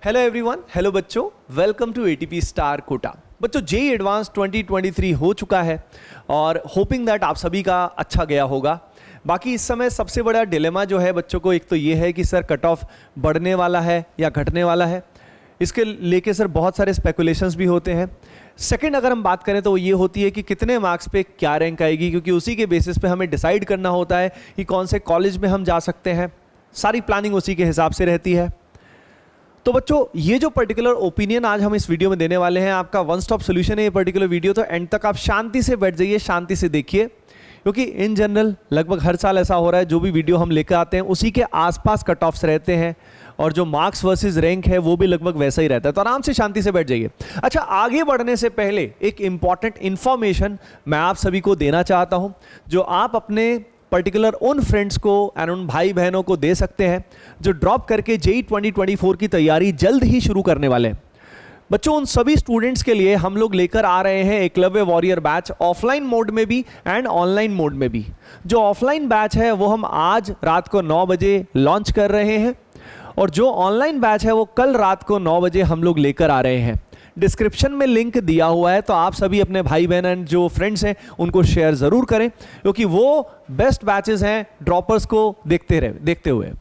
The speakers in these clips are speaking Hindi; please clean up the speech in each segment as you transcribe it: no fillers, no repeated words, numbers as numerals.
हेलो एवरीवन, हेलो बच्चों, welcome to ATP star Kota. बच्चों जेईई एडवांस 2023 हो चुका है और होपिंग दैट आप सभी का अच्छा गया होगा। बाकी इस समय सबसे बड़ा डिलेमा जो है बच्चों को, एक तो ये है कि सर कट ऑफ बढ़ने वाला है या घटने वाला है, इसके लेके सर बहुत सारे स्पेकुलेशंस भी होते हैं। सेकंड अगर हम बात करें तो वो ये होती है कि कितने मार्क्स पे क्या रैंक आएगी, क्योंकि उसी के बेसिस पे हमें डिसाइड करना होता है कि कौन से कॉलेज में हम जा सकते हैं। सारी प्लानिंग उसी के हिसाब से रहती है। तो बच्चों ये जो पर्टिकुलर ओपिनियन आज हम इस वीडियो में देने वाले हैं, आपका वन स्टॉप सोल्यूशन है ये पर्टिकुलर वीडियो। तो एंड तक आप शांति से बैठ जाइए, शांति से देखिए, क्योंकि इन जनरल लगभग हर साल ऐसा हो रहा है, जो भी वीडियो हम लेकर आते हैं उसी के आसपास कट ऑफ्स रहते हैं और जो मार्क्स वर्सेस रैंक है वो भी लगभग वैसा ही रहता है। तो आराम से शांति से बैठ जाइए। अच्छा, आगे बढ़ने से पहले एक इंपॉर्टेंट इंफॉर्मेशन मैं आप सभी को देना चाहता हूं, जो आप अपने पर्टिकुलर उन फ्रेंड्स को एंड उन भाई बहनों को दे सकते हैं जो ड्रॉप करके जेईई 2024 की तैयारी जल्द ही शुरू करने वाले हैं। बच्चों उन सभी स्टूडेंट्स के लिए हम लोग लेकर आ रहे हैं Eklavya warrior batch, offline mode में भी एंड ऑनलाइन मोड में भी। जो ऑफलाइन बैच है वो हम आज रात को 9 बजे लॉन्च कर रहे हैं और जो ऑनलाइन बैच है वो कल रात को 9 बजे हम लोग लेकर आ रहे हैं। डिस्क्रिप्शन में लिंक दिया हुआ है, तो आप सभी अपने भाई बहन एंड जो फ्रेंड्स हैं उनको शेयर ज़रूर करें, क्योंकि वो बेस्ट बैचेस हैं ड्रॉपर्स को देखते हुए।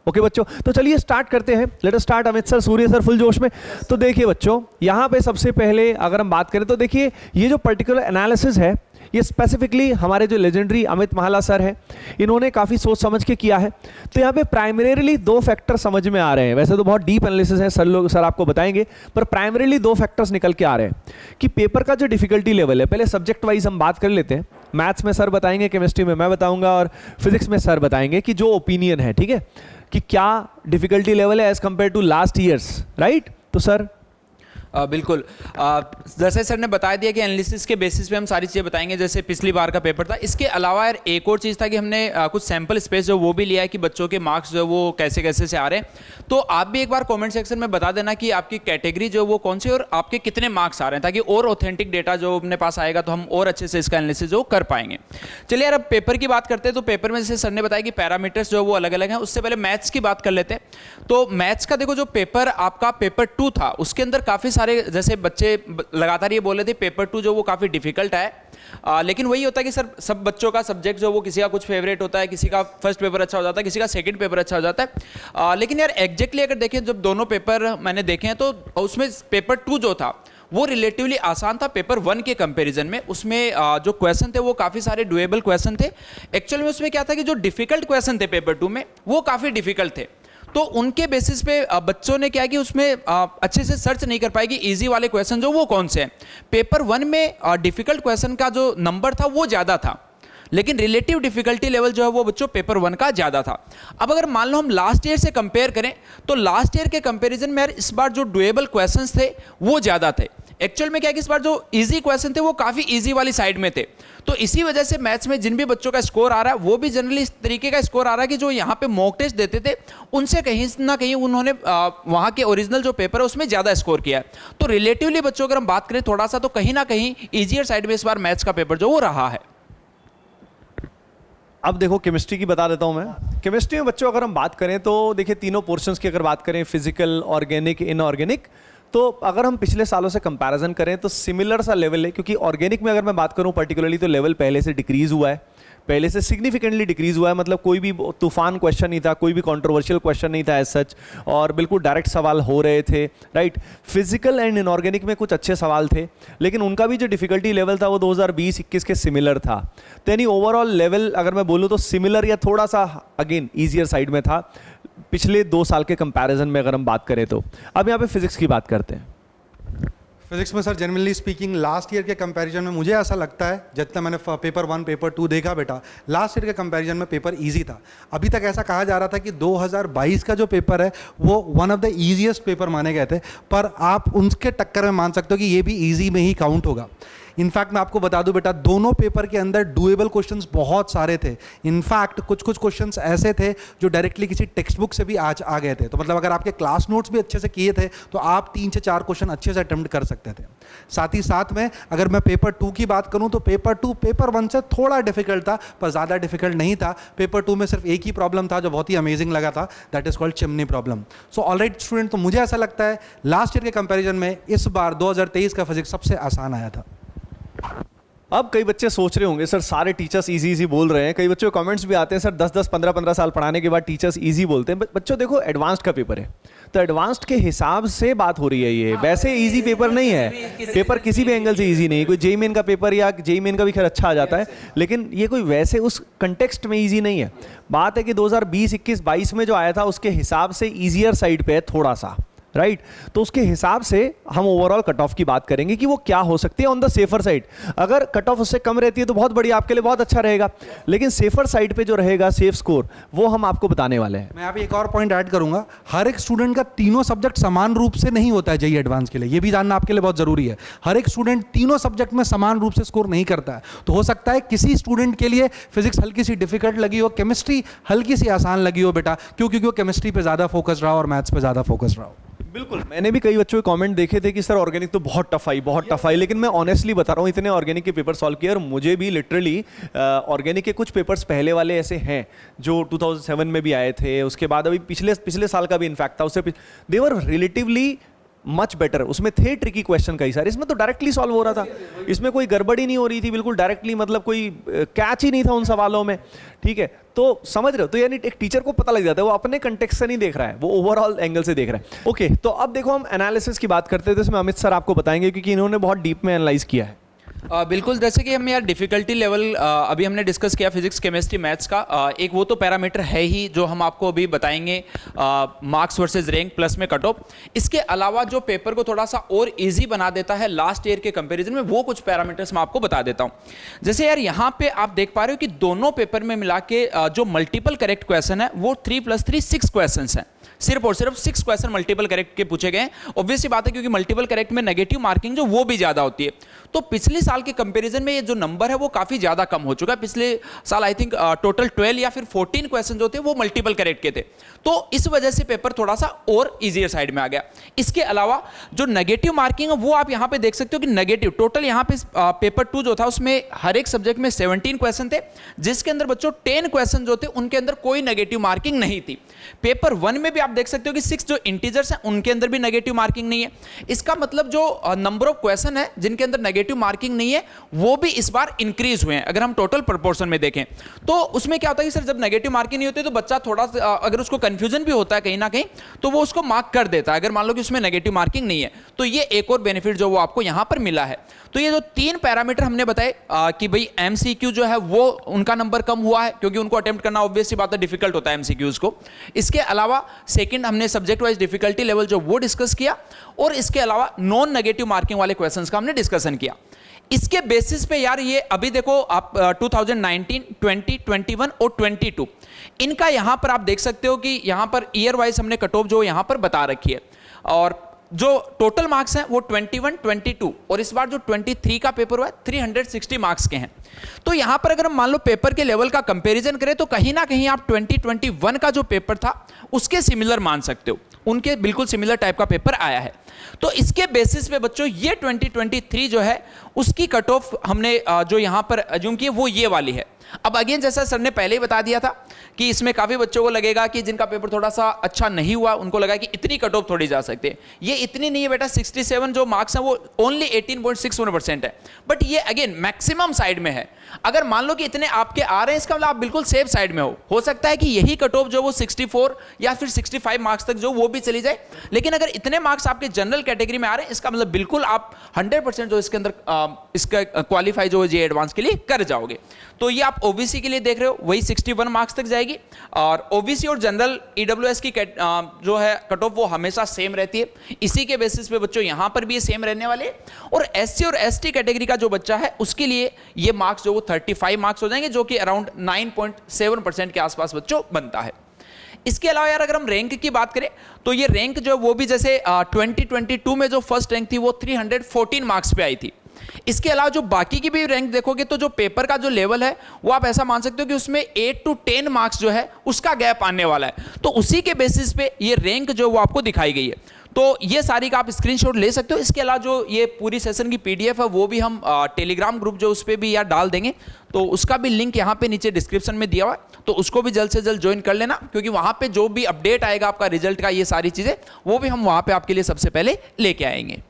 ओके बच्चों, तो चलिए स्टार्ट करते हैं। Let us start. Amit sir, Surya sir full जोश में। तो देखिए बच्चों, यहाँ पे सबसे पहले अगर हम बात करें तो देखिए ये जो पर्टिकुलर एनालिसिस है ये स्पेसिफिकली हमारे जो लेजेंडरी अमित महाला सर हैं इन्होंने काफ़ी सोच समझ के किया है। तो यहाँ पे प्राइमरीली 2 फैक्टर समझ में आ रहे हैं। वैसे तो बहुत डीप एनालिसिस है, सर आपको बताएंगे, पर प्राइमरीली 2 फैक्टर्स निकल के आ रहे हैं कि पेपर का जो डिफिकल्टी लेवल है, पहले सब्जेक्ट वाइज हम बात कर लेते हैं। मैथ्स में सर बताएंगे, केमिस्ट्री में मैं बताऊंगा और फिजिक्स में सर बताएंगे कि जो ओपिनियन है, ठीक है, कि क्या डिफिकल्टी लेवल है as compare to last years, right. तो सर बिल्कुल, जैसे सर ने बता दिया कि एनालिसिस के बेसिस पे हम सारी चीज़ें बताएंगे, जैसे पिछली बार का पेपर था। इसके अलावा यार एक और चीज़ था कि हमने कुछ सैम्पल स्पेस जो वो भी लिया है कि बच्चों के मार्क्स जो वो कैसे कैसे से आ रहे हैं। तो आप भी एक बार कमेंट सेक्शन में बता देना कि आपकी कैटेगरी जो वो कौन सी और आपके कितने मार्क्स आ रहे हैं, ताकि और ऑथेंटिक डेटा जो अपने पास आएगा तो हम और अच्छे से इसका एनालिसिस जो कर पाएंगे। चलिए यार अब पेपर की बात करते हैं। तो पेपर में जैसे सर ने बताया कि पैरामीटर्स जो वो अलग अलग हैं। उससे पहले मैथ्स की बात कर लेते हैं। तो मैथ्स का देखो, जो पेपर आपका पेपर 2 था उसके अंदर काफ़ी सारे, जैसे बच्चे लगातार ये बोल रहे थे पेपर 2 जो वो काफ़ी डिफिकल्ट है। लेकिन वही होता है कि सर सब बच्चों का सब्जेक्ट जो वो किसी का कुछ फेवरेट होता है, किसी का फर्स्ट पेपर अच्छा हो जाता है, किसी का सेकंड पेपर अच्छा हो जाता है। लेकिन यार एग्जैक्टली अगर देखें, जब दोनों पेपर मैंने देखे हैं तो उसमें पेपर 2 जो था वो रिलेटिवली आसान था पेपर 1 के कंपैरिजन में। उसमें जो क्वेश्चन थे वो काफ़ी सारे डुएबल क्वेश्चन थे। एक्चुअल में उसमें क्या था कि जो डिफिकल्ट क्वेश्चन थे पेपर 2 में वो काफ़ी डिफिकल्ट थे। तो उनके बेसिस पे बच्चों ने क्या कि उसमें अच्छे से सर्च नहीं कर पाए कि इजी वाले क्वेश्चन जो वो कौन से हैं। पेपर 1 में डिफिकल्ट क्वेश्चन का जो नंबर था वो ज़्यादा था, लेकिन रिलेटिव डिफिकल्टी लेवल जो है वो बच्चों पेपर 1 का ज़्यादा था। अब अगर मान लो हम लास्ट ईयर से कंपेयर करें तो लास्ट ईयर के कंपैरिजन में यार इस बार जो डुएबल क्वेश्चंस थे वो ज़्यादा थे। एक्चुअल में क्या कि इस बार जो इजी क्वेश्चन थे वो काफ़ी इजी वाली साइड में थे। तो इसी वजह से मैथ्स में जिन भी बच्चों का स्कोर आ रहा है वो भी जनरली इस तरीके का स्कोर आ रहा है कि जो यहाँ पे मॉक टेस्ट देते थे उनसे कहीं ना कहीं उन्होंने वहाँ के ओरिजिनल जो पेपर है उसमें ज़्यादा स्कोर किया है। तो रिलेटिवली बच्चों अगर हम बात करें थोड़ा सा, तो कहीं ना कहीं ईजियर साइड में इस बार मैथ्स का पेपर जो वो रहा है। अब देखो केमिस्ट्री की बता देता हूं मैं। केमिस्ट्री में बच्चों अगर हम बात करें तो देखिए तीनों पोर्शंस की अगर बात करें, फिजिकल, ऑर्गेनिक, इनऑर्गेनिक, तो अगर हम पिछले सालों से कंपैरिजन करें तो सिमिलर सा लेवल है। क्योंकि ऑर्गेनिक में अगर मैं बात करूं पर्टिकुलरली तो लेवल पहले से डिक्रीज हुआ है, पहले से सिग्निफिकेंटली डिक्रीज हुआ है। मतलब कोई भी तूफान क्वेश्चन नहीं था, कोई भी कंट्रोवर्शियल क्वेश्चन नहीं था एज सच, और बिल्कुल डायरेक्ट सवाल हो रहे थे, राइट। फिजिकल एंड इनऑर्गेनिक में कुछ अच्छे सवाल थे, लेकिन उनका भी जो डिफिकल्टी लेवल था वो 2020-21 के सिमिलर था। तो यानी ओवरऑल लेवल अगर मैं बोलूँ तो सिमिलर या थोड़ा सा अगेन ईजियर साइड में था पिछले 2 साल के कंपैरिजन में अगर हम बात करें तो। अब यहाँ पे फिजिक्स की बात करते हैं। फिजिक्स में sir generally speaking last year के कंपैरिजन में मुझे ऐसा लगता है, जितना मैंने पेपर 1 पेपर 2 देखा बेटा, लास्ट ईयर के कंपैरिजन में पेपर इजी था। अभी तक ऐसा कहा जा रहा था कि 2022 का जो पेपर है वो one of the easiest paper माने गए थे, पर आप उनके टक्कर में मान सकते हो कि ये भी इजी में ही काउंट होगा। इनफैक्ट मैं आपको बता दूं बेटा, दोनों पेपर के अंदर डुएबल क्वेश्चंस बहुत सारे थे। इनफैक्ट कुछ कुछ क्वेश्चंस ऐसे थे जो डायरेक्टली किसी टेक्स्ट बुक से भी आज आ गए थे। तो मतलब अगर आपके क्लास नोट्स भी अच्छे से किए थे तो आप 3 से 4 क्वेश्चन अच्छे से अटेम्प्ट कर सकते थे। साथ ही साथ में अगर मैं पेपर 2 की बात करूं तो पेपर 2 पेपर 1 से थोड़ा डिफिकल्ट था, पर ज़्यादा डिफिकल्ट नहीं था। पेपर 2 में सिर्फ एक ही प्रॉब्लम था जो बहुत ही अमेजिंग लगा था, that is called chimney problem. So alright student, तो मुझे ऐसा लगता है लास्ट ईयर के कंपैरिजन में इस बार 2023 का फिजिक्स सबसे आसान आया था। अब कई बच्चे सोच रहे होंगे सर सारे टीचर्स इजी इजी बोल रहे हैं, कई बच्चों के कमेंट्स भी आते हैं सर 10-10 15-15 साल पढ़ाने के बाद टीचर्स इजी बोलते हैं। बच्चों देखो एडवांस्ड का पेपर है, तो एडवांस्ड के हिसाब से बात हो रही है, ये वैसे इजी पेपर नहीं है। पेपर किसी भी एंगल से इजी नहीं है। कोई जेईई मेन का पेपर या जेईई मेन का भी खैर अच्छा आ जाता है, लेकिन ये कोई वैसे उस कंटेक्स्ट में इजी नहीं है। बात है कि 2020, 21, 22 में जो आया था उसके हिसाब से ईजियर साइड पे है थोड़ा सा, राइट। तो उसके हिसाब से हम ओवरऑल कट ऑफ की बात करेंगे कि वो क्या हो सकती है ऑन द सेफर साइड। अगर कट ऑफ उससे कम रहती है तो बहुत बढ़िया, आपके लिए बहुत अच्छा रहेगा, लेकिन सेफर साइड पे जो रहेगा सेफ स्कोर वो हम आपको बताने वाले हैं। मैं यहाँ पे एक और पॉइंट ऐड करूंगा, हर एक स्टूडेंट का तीनों सब्जेक्ट समान रूप से नहीं होता है जेईई एडवांस के लिए, ये भी जानना आपके लिए बहुत जरूरी है। हर एक स्टूडेंट तीनों सब्जेक्ट में समान रूप से स्कोर नहीं करता है। तो हो सकता है किसी स्टूडेंट के लिए फिजिक्स हल्की सी डिफिकल्ट लगी हो, केमिस्ट्री हल्की सी आसान लगी हो बेटा, क्योंकि वो केमिस्ट्री पे ज़्यादा फोकस रहा और मैथ्स पे ज़्यादा फोकस रहा हो। बिल्कुल, मैंने भी कई बच्चों के कमेंट देखे थे कि सर ऑर्गेनिक तो बहुत टफ आई, लेकिन मैं ऑनेस्टली बता रहा हूँ इतने ऑर्गेनिक के पेपर सॉल्व किए और मुझे भी लिटरली ऑर्गेनिक के कुछ पेपर्स पहले वाले ऐसे हैं जो 2007 में भी आए थे, उसके बाद अभी पिछले साल का भी इनफैक्ट था, उससे दे वर रिलेटिवली मच बेटर। उसमें थे ट्रिकी क्वेश्चन कई सारे, इसमें तो डायरेक्टली सॉल्व हो रहा था, इसमें कोई गड़बड़ी नहीं हो रही थी, बिल्कुल डायरेक्टली, मतलब कोई कैच ही नहीं था उन सवालों में, ठीक है। तो समझ रहे हो, तो यानी एक टीचर को पता लग जाता है, वो अपने कंटेक्स्ट से नहीं देख रहा है, वो ओवरऑल एंगल से देख रहा है। ओके, तो अब देखो हम एनालिसिस की बात करते हैं, तो इसमें अमित सर आपको बताएंगे क्योंकि इन्होंने बहुत डीप में एनालाइज किया है। बिल्कुल, जैसे कि हम यार डिफिकल्टी लेवल अभी हमने डिस्कस किया फिजिक्स, केमिस्ट्री, मैथ्स का, एक वो तो पैरामीटर है ही जो हम आपको अभी बताएंगे, मार्क्स वर्सेस रैंक प्लस में कट ऑफ। इसके अलावा जो पेपर को थोड़ा सा और इजी बना देता है लास्ट ईयर के कंपैरिजन में, वो कुछ पैरामीटर्स मैं आपको बता देता हूं। जैसे यार यहाँ पे आप देख पा रहे हो कि दोनों पेपर में मिला के जो मल्टीपल करेक्ट क्वेश्चन है वो 3+3 6 क्वेश्चन हैं, सिर्फ और सिर्फ 6 क्वेश्चन मल्टीपल करेक्ट के पूछे गए। ऑब्वियस सी बात है क्योंकि मल्टीपल करेक्ट में नेगेटिव मार्किंग जो वो भी ज्यादा होती है, तो पिछले साल के कंपैरिजन में ये जो नंबर है वो काफी ज्यादा कम हो चुका है। पिछले साल आई थिंक टोटल 12 या फिर 14 क्वेश्चन जो थे वो मल्टीपल करेक्ट के थे, तो इस वजह से पेपर थोड़ा सा और इजियर साइड में आ गया। इसके अलावा जो नेगेटिव मार्किंग है वो आप यहाँ पे देख सकते हो कि नेगेटिव टोटल यहाँ पे पेपर 2 जो था उसमें हर एक सब्जेक्ट में 17 क्वेश्चन थे, जिसके अंदर बच्चों 10 क्वेश्चन जो थे उनके अंदर कोई नेगेटिव मार्किंग नहीं थी। पेपर 1 में भी आप देख सकते हो कि 6 जो इंटीजर्स हैं उनके अंदर भी नेगेटिव मार्किंग नहीं है। इसका मतलब जो नंबर ऑफ क्वेश्चन है जिनके अंदर नेगेटिव मार्किंग नहीं है वो भी इस बार इंक्रीज हुए हैं। अगर हम टोटल प्रोपोर्शन में देखें तो उसमें क्या होता है कि सर जब नेगेटिव मार्किंग नहीं होती तो बच्चा थोड़ा अगर उसको कंफ्यूजन भी होता है कहीं ना कहीं तो वो उसको मार्क कर देता है, अगर मान लो कि उसमें नेगेटिव मार्किंग नहीं है। तो ये एक और बेनिफिट जो वो आपको यहां पर मिला है। तो ये जो 3 पैरामीटर हमने बताए कि भाई एमसीक्यू जो है वो उनका नंबर कम हुआ है क्योंकि उनको अटेम्प्ट करना ऑब्वियसली बात है डिफिकल्ट होता है एमसीक्यूज को। इसके अलावा सेकंड हमने सब्जेक्ट वाइज डिफिकल्टी लेवल जो वो डिस्कस किया, और इसके अलावा नॉन नेगेटिव मार्किंग वाले क्वेश्चंस का हमने डिस्कशन किया। इसके बेसिस पे यार ये अभी देखो आप 2019, 20, 21 और 22 इनका यहां पर आप देख सकते हो कि यहां पर ईयर वाइज हमने कट ऑफ जो यहां पर बता रखी है, और जो टोटल मार्क्स हैं वो 21, 22 और इस बार जो 23 का पेपर हुआ है 360 मार्क्स के हैं। तो यहां पर अगर हम मान लो पेपर के लेवल का कंपैरिजन करें तो कहीं ना कहीं आप 2021 का जो पेपर था उसके सिमिलर मान सकते हो, उनके बिल्कुल सिमिलर टाइप का पेपर आया है। तो इसके बेसिस पे बच्चों ये 2023 जो है उसकी कट ऑफ हमने जो यहां पर अज्यूम की वो ये वाली है। अब अगेन जैसा सर ने पहले ही बता दिया था कि इसमें काफी बच्चों को लगेगा कि जिनका पेपर थोड़ा सा अच्छा नहीं हुआ उनको लगा कि इतनी कट ऑफ थोड़ी जा सकती है। ये इतनी नहीं है बेटा, 67 जो मार्क्स हैं वो ओनली 18.61% है, बट ये अगेन मैक्सिमम साइड में है। अगर मान लो कि इतने आपके आ रहे हैं इसका मतलब आप बिल्कुल सेफ साइड में हो सकता है कि यही कट ऑफ जो वो 64 या फिर 65 मार्क्स तक जो वो भी चली जाए, लेकिन अगर इतने मार्क्स आपके जनरल कैटेगरी में आ रहे हैं इसका मतलब बिल्कुल आप 100% जो इसके अंदर इसका क्वालिफाई जो जे एडवांस के लिए कर जाओगे। तो ये आप ओबीसी के लिए देख रहे हो वही 61 मार्क्स तक जाएगी, और ओबीसी और जनरल ईडब्ल्यूएस की जो है कट ऑफ वो हमेशा सेम रहती है। इसी के बेसिस पे बच्चों यहां पर भी ये सेम रहने वाले, और एससी और एसटी कैटेगरी का जो बच्चा है उसके लिए ये मार्क्स जो वो 35 मार्क्स हो जाएंगे, जो कि अराउंड 9.7% के आसपास बच्चों बनता है। इसके अलावा यार अगर हम रैंक की बात करें तो ये रैंक जो वो भी जैसे 2022 में जो फर्स्ट रैंक थी वो 314 मार्क्स पे आई थी, इसके अलावा जो बाकी की भी रैंक देखोगे तो जो पेपर का जो लेवल है वो आप ऐसा मान सकते हो कि उसमें 8 to 10 मार्क्स जो है उसका गैप आने वाला है, तो उसी के बेसिस पे ये रैंक जो वो आपको दिखाई गई है। तो ये सारी का आप स्क्रीनशॉट ले सकते हो। इसके अलावा जो ये पूरी सेशन की पीडीएफ है वो भी हम टेलीग्राम ग्रुप जो उस पर भी यार डाल देंगे, तो उसका भी लिंक यहाँ पे नीचे डिस्क्रिप्शन में दिया हुआ है, तो उसको भी जल्द से जल्द ज्वाइन कर लेना, क्योंकि वहाँ पे जो भी अपडेट आएगा आपका रिजल्ट का, ये सारी चीज़ें वो भी हम वहाँ पे आपके लिए सबसे पहले लेके आएंगे।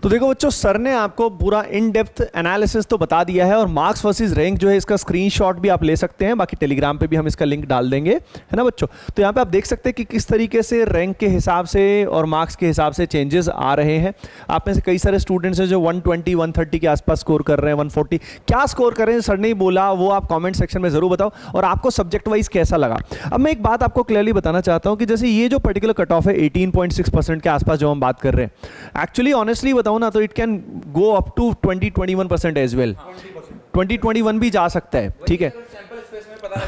तो देखो बच्चों, सर ने आपको पूरा इन डेप्थ एनालिसिस तो बता दिया है, और मार्क्स वर्सेस रैंक जो है इसका स्क्रीनशॉट भी आप ले सकते हैं, बाकी टेलीग्राम पे भी हम इसका लिंक डाल देंगे, है ना बच्चों। तो यहाँ पे आप देख सकते हैं कि किस तरीके से रैंक के हिसाब से और मार्क्स के हिसाब से चेंजेस आ रहे हैं। आप में से कई सारे स्टूडेंट्स हैं जो 120 130 के आसपास स्कोर कर रहे हैं, 140 क्या स्कोर कर रहे हैं सर ने ही बोला, वो आप कॉमेंट सेक्शन में जरूर बताओ, और आपको सब्जेक्ट वाइज कैसा लगा। अब मैं एक बात आपको क्लियरली बताना चाहता हूँ कि जैसे ये जो पर्टिकुलर कट ऑफ है 18.6% के आसपास जो हम बात कर रहे हैं, एक्चुअली ऑनेस्टली बताऊँ ना तो it can go up to 20-21% as well, 20-21 भी जा सकता है, ठीक है।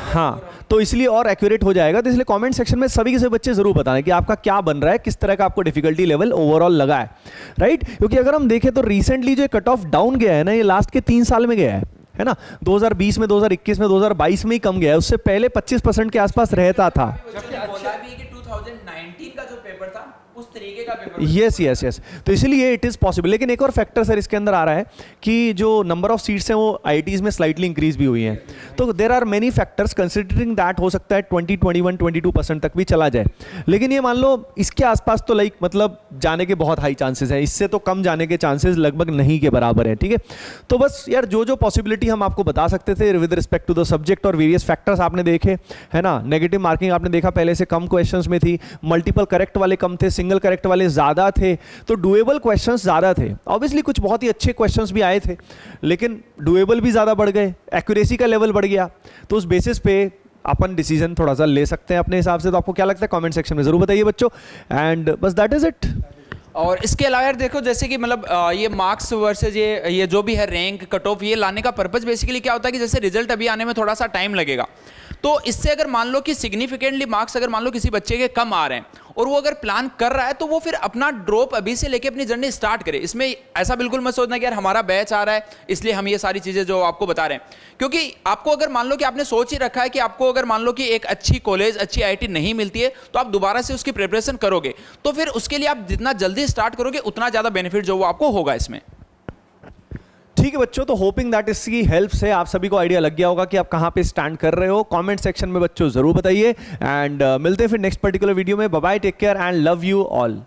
हाँ, तो इसलिए और एक्यूरेट हो जाएगा, तो इसलिए कमेंट सेक्शन में सभी के सभी बच्चे जरूर बताएं कि आपका क्या बन रहा है, किस तरह का आपको डिफिकल्टी लेवल ओवरऑल लगा है, राइट। क्योंकि अगर हम देखें तो रिसेंटली जो कट ऑफ डाउन गया है ना, ये लास्ट के 3 साल में गया है ना, 2020 में, 2021 में, 2022 में ही कम गया है, उससे पहले 25% के आसपास रहता था। 2019 का जो पेपर था उस तरीके का पेपर, यस, तो इसलिए इट इज पॉसिबल। लेकिन एक और फैक्टर सर इसके अंदर आ रहा है कि जो नंबर ऑफ सीट्स हैं वो आईआईटीज में स्लाइटली इंक्रीज भी हुई हैं, तो there are many factors, considering that हो सकता है 20-21-22% तक भी चला जाए। लेकिन ये मान लो इसके आसपास तो लाइक मतलब जाने के बहुत हाई चांसेस हैं, इससे तो कम जाने के चांसेस लगभग नहीं के बराबर है, ठीक है। तो बस यार जो पॉसिबिलिटी हम आपको बता सकते थे with respect to the subject और वेरियस फैक्टर्स आपने देखे, है ना। नेगेटिव मार्किंग आपने देखा पहले से कम क्वेश्चंस में थी, मल्टीपल करेक्ट वाले कम थे, सिंगल करेक्ट वाले ज़्यादा थे, तो डुएबल क्वेश्चंस ज़्यादा थे। ऑब्वियसली कुछ बहुत ही अच्छे क्वेश्चंस भी आए थे, लेकिन डुएबल भी ज़्यादा बढ़ गए, एक्यूरेसी का लेवल बढ़ गया, तो उस बेसिस पे अपन डिसीजन थोड़ा सा ले सकते हैं अपने हिसाब से। तो आपको क्या लगता है कमेंट सेक्शन में ज़रूर बताइए बच्चों, एंड बस दैट इज़ इट। और इसके अलावा यार देखो, जैसे कि मतलब ये मार्क्स वर्सेज ये जो भी है रैंक कट ऑफ, ये लाने का पर्पस बेसिकली क्या होता है कि जैसे रिजल्ट अभी आने में थोड़ा सा टाइम लगेगा, तो इससे अगर मान लो कि सिग्निफिकेंटली मार्क्स अगर मान लो किसी बच्चे के कम आ रहे हैं और वो अगर प्लान कर रहा है, तो वो फिर अपना ड्रॉप अभी से लेके अपनी जर्नी स्टार्ट करे। इसमें ऐसा बिल्कुल मत सोचना कि यार हमारा बैच आ रहा है इसलिए हम ये सारी चीज़ें जो आपको बता रहे हैं, क्योंकि आपको अगर मान लो कि आपने सोच ही रखा है कि आपको अगर मान लो कि एक अच्छी कॉलेज, अच्छी आईआईटी नहीं मिलती है, तो आप दोबारा से उसकी प्रिपरेशन करोगे, तो फिर उसके लिए आप जितना जल्दी स्टार्ट करोगे उतना ज़्यादा बेनिफिट जो वो आपको होगा इसमें। ठीक है बच्चों, तो होपिंग दैट इसकी हेल्प से आप सभी को आइडिया लग गया होगा कि आप कहाँ पे स्टैंड कर रहे हो। कमेंट सेक्शन में बच्चों जरूर बताइए, एंड मिलते हैं फिर नेक्स्ट पर्टिकुलर वीडियो में। Bye bye, take care and love you all.